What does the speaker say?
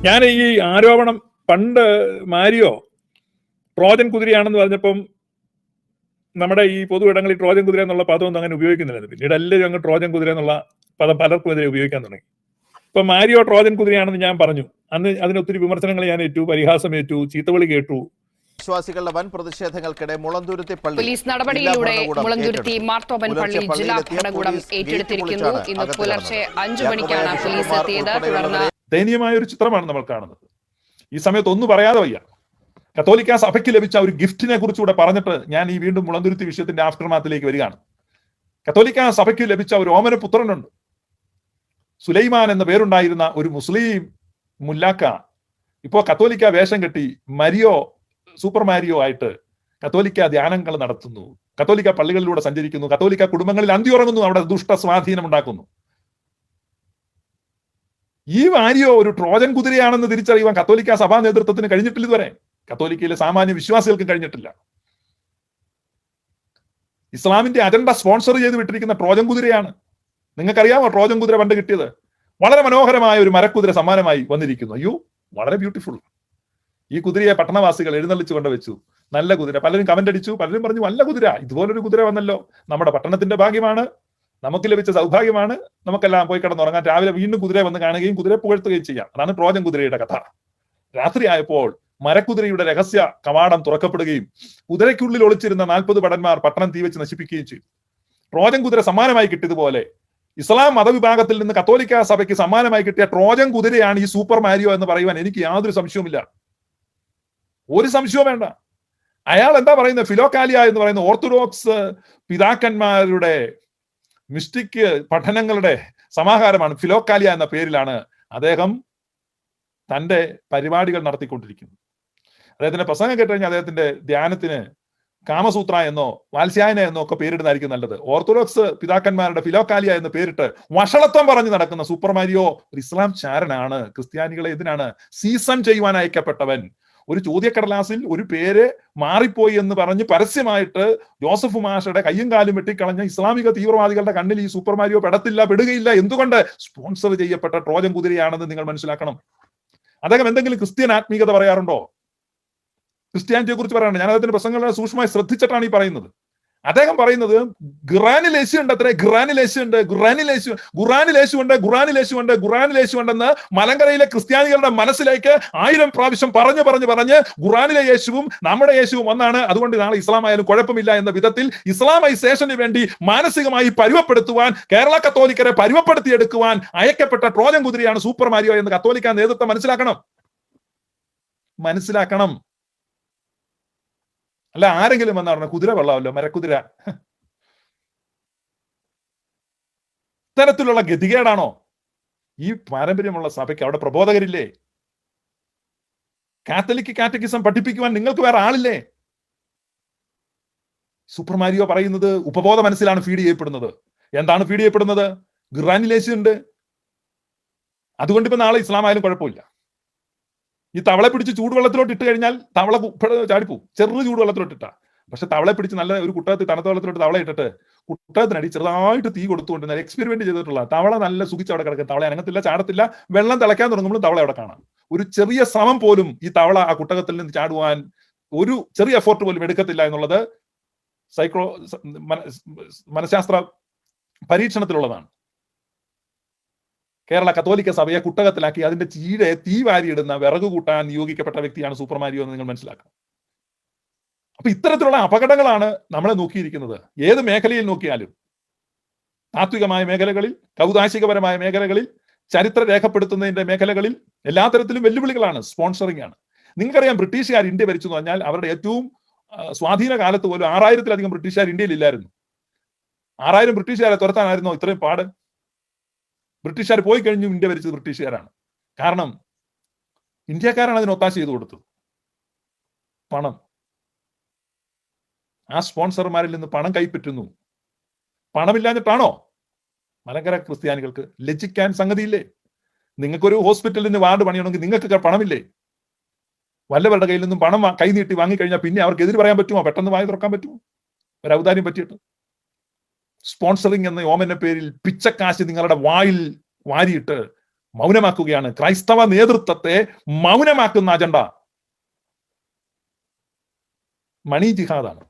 ഞാൻ ഈ ആരോപണം പണ്ട് മാരിയോ ട്രോജൻ കുതിരയാണെന്ന് പറഞ്ഞപ്പം നമ്മുടെ ഈ പൊതു ഇടങ്ങളിൽ ട്രോജൻ കുതിര എന്നുള്ള പദമൊന്നും അങ്ങനെ ഉപയോഗിക്കുന്നില്ല. പിന്നീട് എല്ലാവരും അങ്ങ് ട്രോജൻ കുതിര എന്നുള്ള പദം പലർക്കും എതിരെ ഉപയോഗിക്കാൻ തുടങ്ങി. ഇപ്പൊ മാരിയോ ട്രോജൻ കുതിരയാണെന്ന് ഞാൻ പറഞ്ഞു. അന്ന് അതിനൊത്തിരി വിമർശനങ്ങൾ ഞാൻ ഏറ്റു, പരിഹാസം ഏറ്റു, ചീത്തവിളി കേട്ടു. വിശ്വാസികളുടെ വൻ പ്രതിഷേധങ്ങൾക്കിടെ മുളന്തുരുത്തി പള്ളി പോലീസ് നടപടിയിലൂടെ മുളന്തുരുത്തി മാർത്തോപ്പൻ പള്ളി ജില്ലാ ഭരണകൂടം ഏറ്റെടുത്തിരിക്കുന്നു. ഇന്ന് പുലർച്ചെ 5 മണിക്കാണ് പോലീസ് എത്തിയത്. തുടർന്ന് ദയനീയമായ ഒരു ചിത്രമാണ് നമ്മൾ കാണുന്നത്. ഈ സമയത്ത് ഒന്നും പറയാതെ വയ്യ. കത്തോലിക്ക സഭയ്ക്ക് ലഭിച്ച ഒരു ഗിഫ്റ്റിനെ കുറിച്ചുകൂടെ പറഞ്ഞിട്ട് ഞാൻ ഈ വീണ്ടും മുളന്തുരുത്തി വിഷയത്തിന്റെ ആഫ്റ്റർമാത്തിലേക്ക് വരികയാണ്. കത്തോലിക്ക സഭയ്ക്ക് ലഭിച്ച ഒരു ഓമന പുത്രനുണ്ട്. സുലൈമാൻ എന്ന പേരുണ്ടായിരുന്ന ഒരു മുസ്ലിം മുല്ലാക്ക ഇപ്പോ കത്തോലിക്ക വേഷം കെട്ടി മരിയോ സൂപ്പർ മാരിയോ ആയിട്ട് കത്തോലിക്ക ധ്യാനങ്ങൾ നടത്തുന്നു, കത്തോലിക്ക പള്ളികളിലൂടെ സഞ്ചരിക്കുന്നു, കത്തോലിക്ക കുടുംബങ്ങളിൽ അന്തിയുറങ്ങുന്നു, അവിടെ ദുഷ്ട സ്വാധീനം ഉണ്ടാക്കുന്നു. ഈ മാരിയോ ഒരു ട്രോജൻ കുതിരയാണെന്ന് തിരിച്ചറിയുവാൻ കത്തോലിക്ക സഭാ നേതൃത്വത്തിന് കഴിഞ്ഞിട്ടില്ല. ഇതുവരെ കത്തോലിക്കയിലെ സാമാന്യ വിശ്വാസികൾക്കും കഴിഞ്ഞിട്ടില്ല. ഇസ്ലാമിന്റെ അജണ്ട സ്പോൺസർ ചെയ്ത് വിട്ടിരിക്കുന്ന ട്രോജൻ കുതിരയാണ്. നിങ്ങൾക്കറിയാമോ ട്രോജൻ കുതിര പണ്ട് കിട്ടിയത്? വളരെ മനോഹരമായ ഒരു മരക്കുതിര സമ്മാനമായി വന്നിരിക്കുന്നു. അയ്യോ, വളരെ ബ്യൂട്ടിഫുൾ. ഈ കുതിരയെ പട്ടണവാസികൾ എഴുന്നള്ളിച്ചു കൊണ്ടുവച്ചു. നല്ല കുതിര. പലരും കമന്റ് അടിച്ചു, പലരും പറഞ്ഞു നല്ല കുതിര, ഇതുപോലൊരു കുതിര വന്നല്ലോ, നമ്മുടെ പട്ടണത്തിന്റെ ഭാഗ്യമാണ്, നമുക്ക് ലഭിച്ച സൗഭാഗ്യമാണ്, നമുക്കെല്ലാം പോയി കിടന്നുറങ്ങാൻ, രാവിലെ വീണ്ടും കുതിരയെ വന്ന് കാണുകയും കുതിരയെ പുകഴ്ത്തുകയും ചെയ്യാം. അതാണ് ട്രോജൻ കുതിരയുടെ കഥ. രാത്രിയായപ്പോൾ മരക്കുതിരയുടെ രഹസ്യ കവാടം തുറക്കപ്പെടുകയും കുതിരയ്ക്കുള്ളിൽ ഒളിച്ചിരുന്ന 40 ഭടന്മാർ പട്ടണം തീവച്ച് നശിപ്പിക്കുകയും ചെയ്തു. ട്രോജൻ കുതിര സമ്മാനമായി കിട്ടിയതുപോലെ ഇസ്ലാം മതവിഭാഗത്തിൽ നിന്ന് കത്തോലിക്ക സഭയ്ക്ക് സമ്മാനമായി കിട്ടിയ ട്രോജൻ കുതിരയാണ് ഈ സൂപ്പർ മാരിയോ എന്ന് പറയുവാൻ എനിക്ക് യാതൊരു സംശയവുമില്ല. ഒരു സംശയവും വേണ്ട. അയാൾ എന്താ പറയുന്നത്? ഫിലോക്കാലിയ എന്ന് പറയുന്ന ഓർത്തഡോക്സ് പിതാക്കന്മാരുടെ മിസ്റ്റിക് പഠനങ്ങളുടെ സമാഹാരമാണ്. ഫിലോക്കാലിയ എന്ന പേരിലാണ് അദ്ദേഹം തന്റെ പരിപാടികൾ നടത്തിക്കൊണ്ടിരിക്കുന്നത്. അദ്ദേഹത്തിന്റെ പ്രസംഗം കേട്ടുകഴിഞ്ഞാൽ അദ്ദേഹത്തിന്റെ ധ്യാനത്തിന് കാമസൂത്ര എന്നോ വാത്സ്യായന എന്നോ ഒക്കെ പേരിടുന്നതായിരിക്കും നല്ലത്. ഓർത്തഡോക്സ് പിതാക്കന്മാരുടെ ഫിലോക്കാലിയ എന്ന് പേരിട്ട് വഷളത്വം പറഞ്ഞു നടക്കുന്ന സൂപ്പർ മാരിയോ ഒരു ഇസ്ലാം ചാരനാണ്. ക്രിസ്ത്യാനികളെ ഇതിനാണ് സീസൺ ചെയ്യുവാൻ അയക്കപ്പെട്ടവൻ. ഒരു ചോദ്യക്കടലാസിൽ ഒരു പേര് മാറിപ്പോയി എന്ന് പറഞ്ഞ് പരസ്യമായിട്ട് ജോസഫ് മാഷയുടെ കയ്യും കാലും വെട്ടിക്കളഞ്ഞ ഇസ്ലാമിക തീവ്രവാദികളുടെ കണ്ണിൽ ഈ സൂപ്പർ മാരിയോ പെടുകയില്ല. എന്തുകൊണ്ട്? സ്പോൺസർ ചെയ്യപ്പെട്ട ട്രോജൻ കുതിരയാണെന്ന് നിങ്ങൾ മനസ്സിലാക്കണം. അദ്ദേഹം എന്തെങ്കിലും ക്രിസ്ത്യൻ ആത്മീയത പറയാറുണ്ടോ? ക്രിസ്ത്യാനിറ്റിയെ കുറിച്ച് പറയാറുണ്ട്. ഞാൻ അദ്ദേഹത്തിന്റെ പ്രസംഗങ്ങളെ സൂക്ഷ്മമായി ശ്രദ്ധിച്ചിട്ടാണ് ഈ പറയുന്നത്. അദ്ദേഹം പറയുന്നത് ഖുറാനിൽ യേശു ഉണ്ട്, അത്രേ ഖുറാനിൽ യേശു ഉണ്ടെന്ന് മലങ്കരയിലെ ക്രിസ്ത്യാനികളുടെ മനസ്സിലേക്ക് 1000 പ്രാവശ്യം പറഞ്ഞ് ഖുറാനിലെ യേശുവും നമ്മുടെ യേശുവും ഒന്നാണ്, അതുകൊണ്ട് നാളെ ഇസ്ലാം ആയാലും കുഴപ്പമില്ല എന്ന വിധത്തിൽ ഇസ്ലാമൈസേഷന് വേണ്ടി മാനസികമായി പരുവപ്പെടുത്തുവാൻ, കേരള കത്തോലിക്കരെ പരുവപ്പെടുത്തിയെടുക്കുവാൻ അയക്കപ്പെട്ട ട്രോജൻ കുതിരയാണ് സൂപ്പർ മാരിയോ എന്ന് കത്തോലിക്ക നേതൃത്വം മനസ്സിലാക്കണം. അല്ല ആരെങ്കിലും വന്നാ പറഞ്ഞ കുതിര കൊള്ളാമല്ലോ, മരക്കുതിര. ഇത്തരത്തിലുള്ള ഗതികേടാണോ ഈ പാരമ്പര്യമുള്ള സഭയ്ക്ക്? അവിടെ പ്രബോധകരില്ലേ? കാറ്റഗിസം പഠിപ്പിക്കുവാൻ നിങ്ങൾക്ക് വേറെ ആളില്ലേ? സൂപ്പർ മാരിയോ പറയുന്നത് ഉപബോധ മനസ്സിലാണ് ഫീഡ് ചെയ്യപ്പെടുന്നത്. എന്താണ് ഫീഡ് ചെയ്യപ്പെടുന്നത്? ഖുറാനിലേശ് ഉണ്ട്, അതുകൊണ്ട് ഇപ്പൊ നാളെ ഇസ്ലാം ആയാലും കുഴപ്പമില്ല. ഈ തവളെ പിടിച്ച് ചൂടുവെള്ളത്തിലോട്ട് ഇട്ട് കഴിഞ്ഞാൽ തവള ചാടിപ്പോവും. ചെറു ചൂടുവെള്ളത്തിലോട്ട് ഇട്ടാ. പക്ഷെ തവളെ പിടിച്ച് നല്ല ഒരു കുട്ടകത്തിൽ തണുത്ത വെള്ളത്തിലോട്ട് തവള ഇട്ടിട്ട് കുട്ടകത്തിനടി ചെറുതായിട്ട് തീ കൊടുത്തുകൊണ്ട് നല്ല എക്സ്പെരിമെന്റ് ചെയ്തിട്ടുള്ള തവള നല്ല സുഖിച്ച് അവിടെ കിടക്കും. തവള അനങ്ങത്തില്ല, ചാടത്തില്ല. വെള്ളം തിളയ്ക്കാൻ തുടങ്ങുമ്പോഴും തവള അവിടെ കാണാം. ഒരു ചെറിയ ശ്രമം പോലും ഈ തവള ആ കുട്ടകത്തിൽ നിന്ന് ചാടുവാൻ ഒരു ചെറിയ എഫോർട്ട് പോലും എടുക്കത്തില്ല എന്നുള്ളത് മനഃശാസ്ത്ര പരീക്ഷണത്തിലുള്ളതാണ്. കേരള കത്തോലിക്ക സഭയെ കുട്ടകത്തിലാക്കി അതിന്റെ ചീടെ തീ വാരിയിടുന്ന വിറകു കൂട്ടാൻ നിയോഗിക്കപ്പെട്ട വ്യക്തിയാണ് സൂപ്പർ മാരിയോ എന്ന് നിങ്ങൾ മനസ്സിലാക്കണം. അപ്പൊ ഇത്തരത്തിലുള്ള അപകടങ്ങളാണ് നമ്മളെ നോക്കിയിരിക്കുന്നത്. ഏത് മേഖലയിൽ നോക്കിയാലും, താത്വികമായ മേഖലകളിൽ, കൗതാശികപരമായ മേഖലകളിൽ, ചരിത്ര രേഖപ്പെടുത്തുന്നതിന്റെ മേഖലകളിൽ എല്ലാ തരത്തിലും വെല്ലുവിളികളാണ്, സ്പോൺസറിംഗ് ആണ്. നിങ്ങൾക്കറിയാം, ബ്രിട്ടീഷുകാർ ഇന്ത്യ ഭരിച്ചു എന്ന് പറഞ്ഞാൽ അവരുടെ ഏറ്റവും സ്വാധീന കാലത്ത് പോലും 6000-ലധികം ബ്രിട്ടീഷുകാർ ഇന്ത്യയിൽ ഇല്ലായിരുന്നു. 6000 ബ്രിട്ടീഷുകാരെ തുരത്താനായിരുന്നോ ഇത്രയും പാട്? ബ്രിട്ടീഷുകാർ പോയി കഴിഞ്ഞു ഇന്ത്യ ഭരിച്ചത് ബ്രിട്ടീഷുകാരാണ്. കാരണം ഇന്ത്യക്കാരാണ് അതിന് ഒത്താശ ചെയ്തു കൊടുത്തത്. പണം, ആ സ്പോൺസർമാരിൽ നിന്ന് പണം കൈപ്പറ്റുന്നു. പണമില്ലാഞ്ഞിട്ടാണോ? മലങ്കര ക്രിസ്ത്യാനികൾക്ക് ലജ്ജിക്കാൻ സംഗതിയില്ലേ? നിങ്ങൾക്കൊരു ഹോസ്പിറ്റലിന് വാർഡ് പണിയണമെങ്കിൽ നിങ്ങൾക്ക് പണമില്ലേ? വല്ലവരുടെ കയ്യിൽ നിന്നും പണം കൈനീട്ടി വാങ്ങിക്കഴിഞ്ഞാൽ പിന്നെ അവർക്ക് എതിര് പറയാൻ പറ്റുമോ? പെട്ടെന്ന് വായി തുറക്കാൻ പറ്റുമോ? ഒരു ഔദാര്യം പറ്റിയിട്ട്. സ്പോൺസറിങ് എന്ന ഓമന പേരിൽ പിച്ചക്കാശ് നിങ്ങളുടെ വായിൽ വാരിയിട്ട് മൗനമാക്കുകയാണ്. ക്രൈസ്തവ നേതൃത്വത്തെ മൗനമാക്കുന്ന അജണ്ട മണി ജിഹാദാണ്.